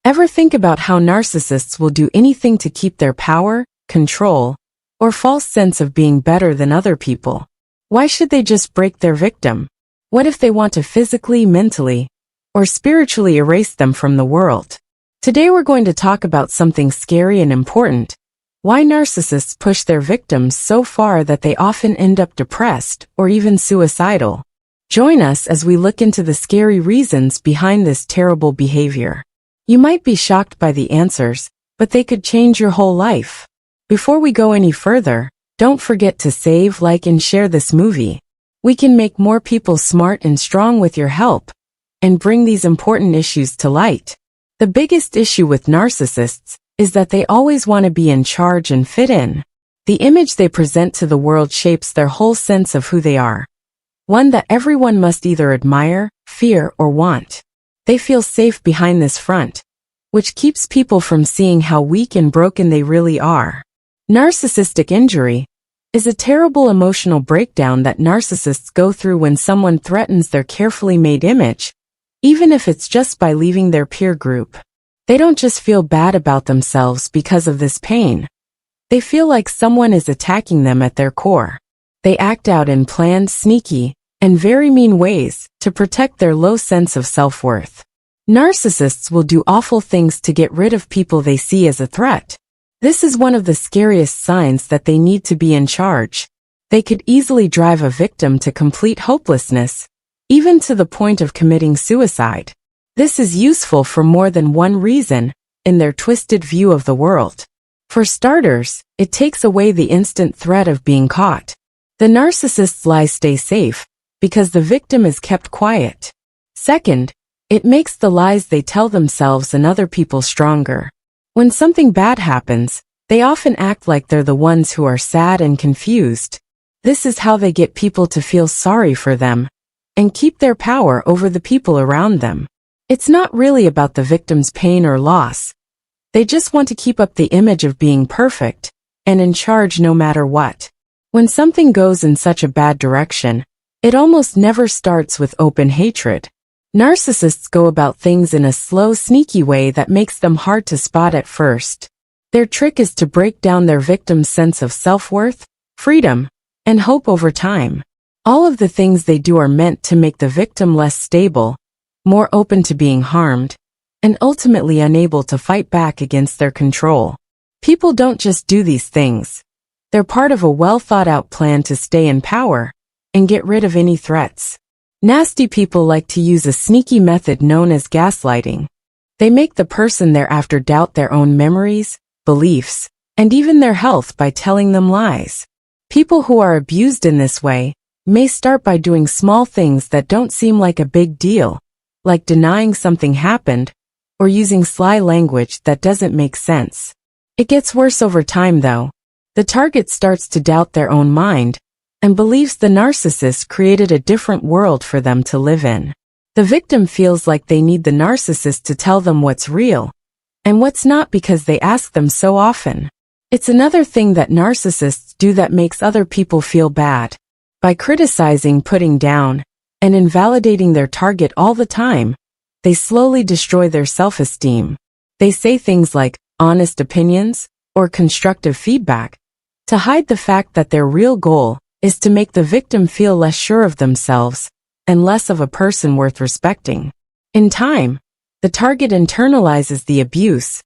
Ever think about how narcissists will do anything to keep their power, control, or false sense of being better than other people? Why should they just break their victim? What if they want to physically, mentally, or spiritually erase them from the world? Today we're going to talk about something scary and important: why narcissists push their victims so far that they often end up depressed or even suicidal. Join us as we look into the scary reasons behind this terrible behavior. You might be shocked by the answers, but they could change your whole life. Before we go any further, don't forget to save, like, and share this movie. We can make more people smart and strong with your help, and bring these important issues to light. The biggest issue with narcissists is that they always want to be in charge and fit in. The image they present to the world shapes their whole sense of who they are. One that everyone must either admire, fear, or want. They feel safe behind this front, which keeps people from seeing how weak and broken they really are. Narcissistic injury is a terrible emotional breakdown that narcissists go through when someone threatens their carefully made image, even if it's just by leaving their peer group. They don't just feel bad about themselves because of this pain. They feel like someone is attacking them at their core. They act out in planned, sneaky, and very mean ways to protect their low sense of self-worth. Narcissists will do awful things to get rid of people they see as a threat. This is one of the scariest signs that they need to be in charge. They could easily drive a victim to complete hopelessness, even to the point of committing suicide. This is useful for more than one reason in their twisted view of the world. For starters, it takes away the instant threat of being caught. The narcissist's lies stay safe because the victim is kept quiet. Second, it makes the lies they tell themselves and other people stronger. When something bad happens, they often act like they're the ones who are sad and confused. This is how they get people to feel sorry for them and keep their power over the people around them. It's not really about the victim's pain or loss. They just want to keep up the image of being perfect and in charge no matter what. When something goes in such a bad direction, it almost never starts with open hatred. Narcissists go about things in a slow, sneaky way that makes them hard to spot at first. Their trick is to break down their victim's sense of self-worth, freedom, and hope over time. All of the things they do are meant to make the victim less stable, more open to being harmed, and ultimately unable to fight back against their control. People don't just do these things. They're part of a well-thought-out plan to stay in power and get rid of any threats. Nasty people like to use a sneaky method known as gaslighting. They make the person they're after doubt their own memories, beliefs, and even their health by telling them lies. People who are abused in this way may start by doing small things that don't seem like a big deal, like denying something happened, or using sly language that doesn't make sense. It gets worse over time though. The target starts to doubt their own mind, and believes the narcissist created a different world for them to live in. The victim feels like they need the narcissist to tell them what's real, and what's not because they ask them so often. It's another thing that narcissists do that makes other people feel bad. By criticizing, putting down, and invalidating their target all the time, they slowly destroy their self-esteem. They say things like honest opinions or constructive feedback to hide the fact that their real goal is to make the victim feel less sure of themselves and less of a person worth respecting. In time, the target internalizes the abuse,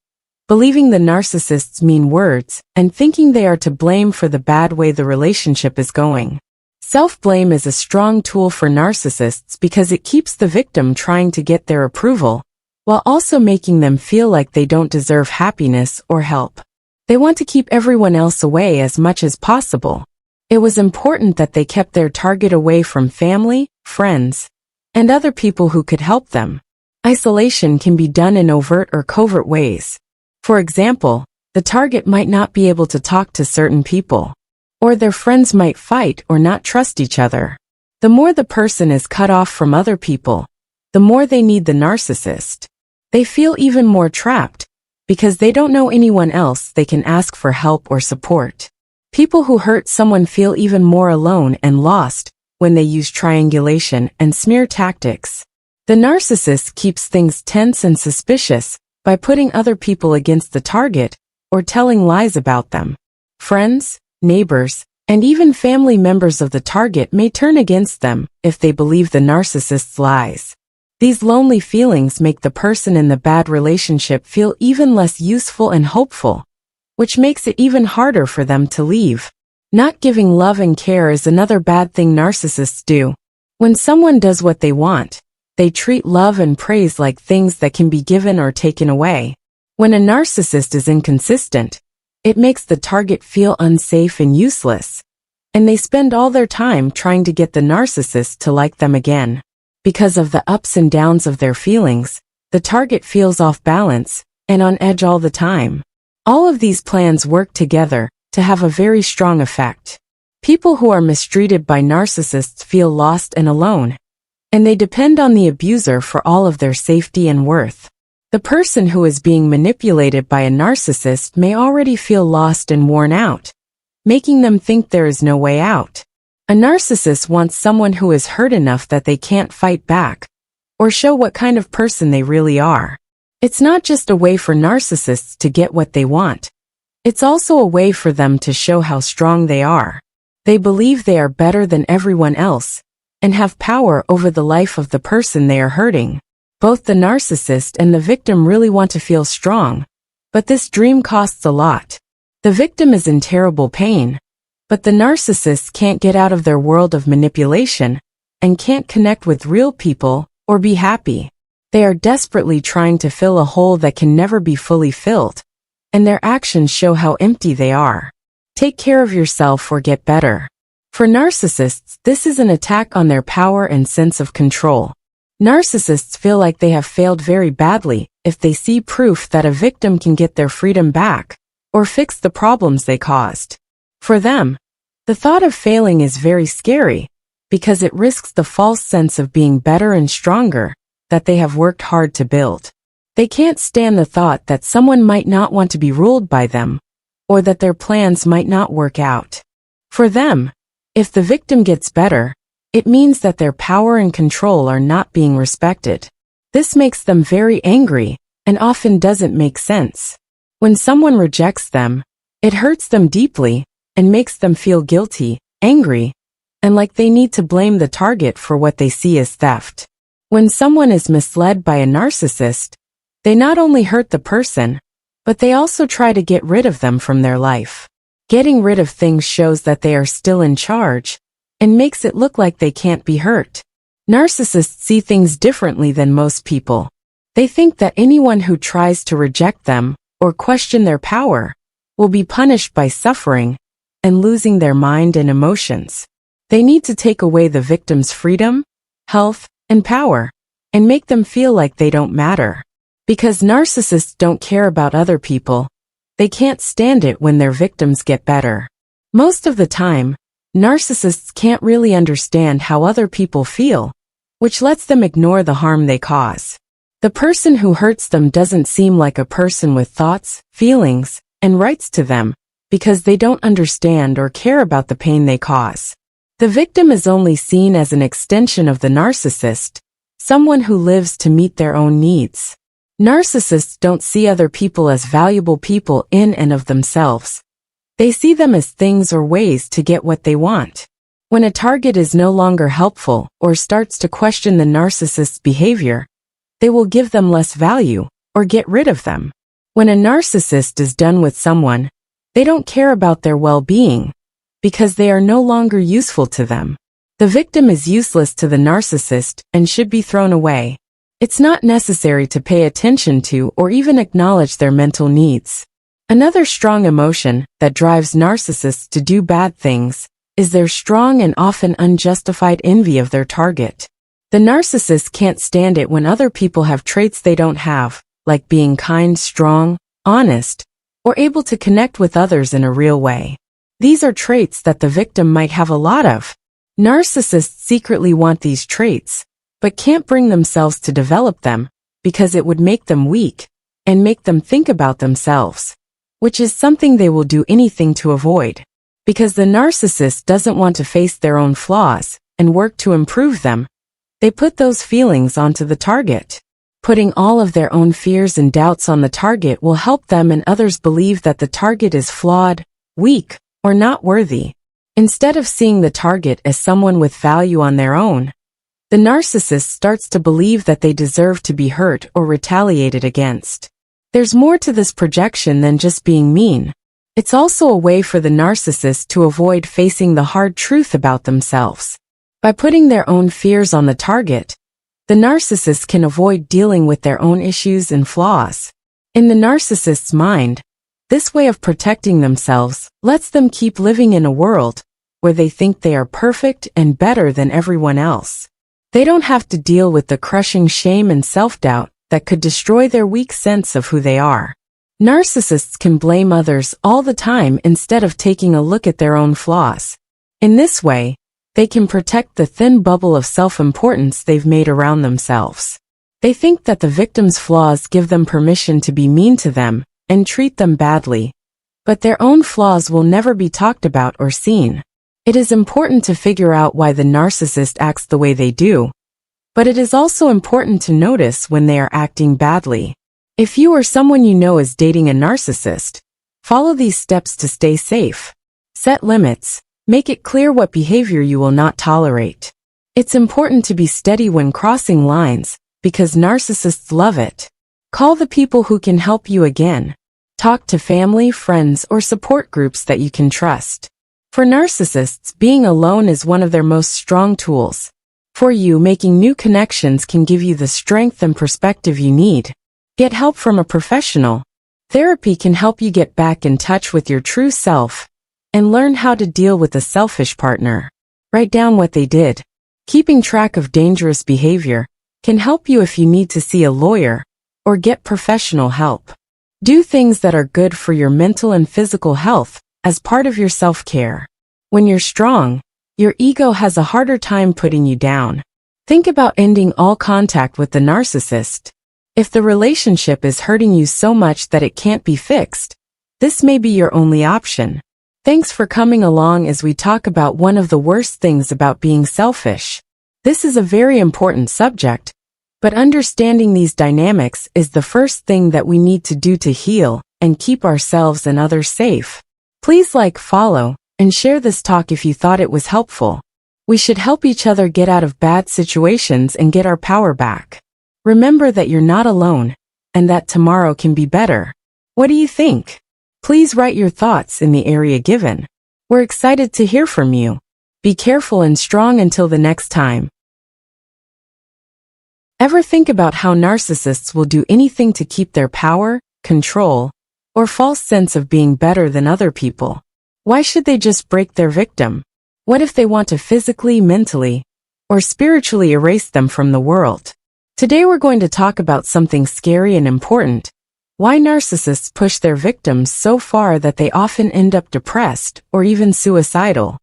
believing the narcissist's mean words and thinking they are to blame for the bad way the relationship is going. Self-blame is a strong tool for narcissists because it keeps the victim trying to get their approval, while also making them feel like they don't deserve happiness or help. They want to keep everyone else away as much as possible. It was important that they kept their target away from family, friends, and other people who could help them. Isolation can be done in overt or covert ways. For example, the target might not be able to talk to certain people, or their friends might fight or not trust each other. The more the person is cut off from other people, the more they need the narcissist. They feel even more trapped because they don't know anyone else they can ask for help or support. People who hurt someone feel even more alone and lost when they use triangulation and smear tactics. The narcissist keeps things tense and suspicious by putting other people against the target or telling lies about them. Friends, neighbors, and even family members of the target may turn against them if they believe the narcissist's lies. These lonely feelings make the person in the bad relationship feel even less useful and hopeful, which makes it even harder for them to leave. Not giving love and care is another bad thing narcissists do. When someone does what they want, they treat love and praise like things that can be given or taken away. When a narcissist is inconsistent, it makes the target feel unsafe and useless, and they spend all their time trying to get the narcissist to like them again. Because of the ups and downs of their feelings, the target feels off balance and on edge all the time. All of these plans work together to have a very strong effect. People who are mistreated by narcissists feel lost and alone, and they depend on the abuser for all of their safety and worth. The person who is being manipulated by a narcissist may already feel lost and worn out, making them think there is no way out. A narcissist wants someone who is hurt enough that they can't fight back, or show what kind of person they really are. It's not just a way for narcissists to get what they want. It's also a way for them to show how strong they are. They believe they are better than everyone else, and have power over the life of the person they are hurting. Both the narcissist and the victim really want to feel strong, but this dream costs a lot. The victim is in terrible pain, but the narcissist can't get out of their world of manipulation, and can't connect with real people or be happy. They are desperately trying to fill a hole that can never be fully filled, and their actions show how empty they are. Take care of yourself or get better. For narcissists, this is an attack on their power and sense of control. Narcissists feel like they have failed very badly if they see proof that a victim can get their freedom back or fix the problems they caused. For them, the thought of failing is very scary because it risks the false sense of being better and stronger that they have worked hard to build. They can't stand the thought that someone might not want to be ruled by them, or that their plans might not work out. For them, if the victim gets better, it means that their power and control are not being respected. This makes them very angry and often doesn't make sense. When someone rejects them, it hurts them deeply and makes them feel guilty, angry, and like they need to blame the target for what they see as theft. When someone is misled by a narcissist, they not only hurt the person, but they also try to get rid of them from their life. Getting rid of things shows that they are still in charge, and makes it look like they can't be hurt. Narcissists see things differently than most people. They think that anyone who tries to reject them or question their power will be punished by suffering and losing their mind and emotions. They need to take away the victim's freedom, health, and power, and make them feel like they don't matter. Because narcissists don't care about other people, they can't stand it when their victims get better. Most of the time, narcissists can't really understand how other people feel, which lets them ignore the harm they cause. The person who hurts them doesn't seem like a person with thoughts, feelings, and rights to them, because they don't understand or care about the pain they cause. The victim is only seen as an extension of the narcissist, someone who lives to meet their own needs. Narcissists don't see other people as valuable people in and of themselves. They see them as things or ways to get what they want. When a target is no longer helpful or starts to question the narcissist's behavior, they will give them less value or get rid of them. When a narcissist is done with someone, they don't care about their well-being because they are no longer useful to them. The victim is useless to the narcissist and should be thrown away. It's not necessary to pay attention to or even acknowledge their mental needs. Another strong emotion that drives narcissists to do bad things is their strong and often unjustified envy of their target. The narcissist can't stand it when other people have traits they don't have, like being kind, strong, honest, or able to connect with others in a real way. These are traits that the victim might have a lot of. Narcissists secretly want these traits, but can't bring themselves to develop them because it would make them weak and make them think about themselves, which is something they will do anything to avoid. Because the narcissist doesn't want to face their own flaws and work to improve them, they put those feelings onto the target. Putting all of their own fears and doubts on the target will help them and others believe that the target is flawed, weak, or not worthy. Instead of seeing the target as someone with value on their own, the narcissist starts to believe that they deserve to be hurt or retaliated against. There's more to this projection than just being mean. It's also a way for the narcissist to avoid facing the hard truth about themselves. By putting their own fears on the target, the narcissist can avoid dealing with their own issues and flaws. In the narcissist's mind, this way of protecting themselves lets them keep living in a world where they think they are perfect and better than everyone else. They don't have to deal with the crushing shame and self-doubt that could destroy their weak sense of who they are. Narcissists can blame others all the time instead of taking a look at their own flaws. In this way, they can protect the thin bubble of self-importance they've made around themselves. They think that the victim's flaws give them permission to be mean to them and treat them badly, but their own flaws will never be talked about or seen. It is important to figure out why the narcissist acts the way they do, but it is also important to notice when they are acting badly. If you or someone you know is dating a narcissist, follow these steps to stay safe. Set limits. Make it clear what behavior you will not tolerate. It's important to be steady when crossing lines, because narcissists love it. Call the people who can help you again. Talk to family, friends, or support groups that you can trust. For narcissists, being alone is one of their most strong tools. For you, making new connections can give you the strength and perspective you need. Get help from a professional. Therapy can help you get back in touch with your true self and learn how to deal with a selfish partner. Write down what they did. Keeping track of dangerous behavior can help you if you need to see a lawyer or get professional help. Do things that are good for your mental and physical health as part of your self-care. When you're strong, your ego has a harder time putting you down. Think about ending all contact with the narcissist. If the relationship is hurting you so much that it can't be fixed, this may be your only option. Thanks for coming along as we talk about one of the worst things about being selfish. This is a very important subject, but understanding these dynamics is the first thing that we need to do to heal and keep ourselves and others safe. Please like, follow, and share this talk if you thought it was helpful. We should help each other get out of bad situations and get our power back. Remember that you're not alone, and that tomorrow can be better. What do you think? Please write your thoughts in the area given. We're excited to hear from you. Be careful and strong until the next time. Ever think about how narcissists will do anything to keep their power, control, or false sense of being better than other people? Why should they just break their victim? What if they want to physically, mentally, or spiritually erase them from the world? Today we're going to talk about something scary and important. Why narcissists push their victims so far that they often end up depressed or even suicidal.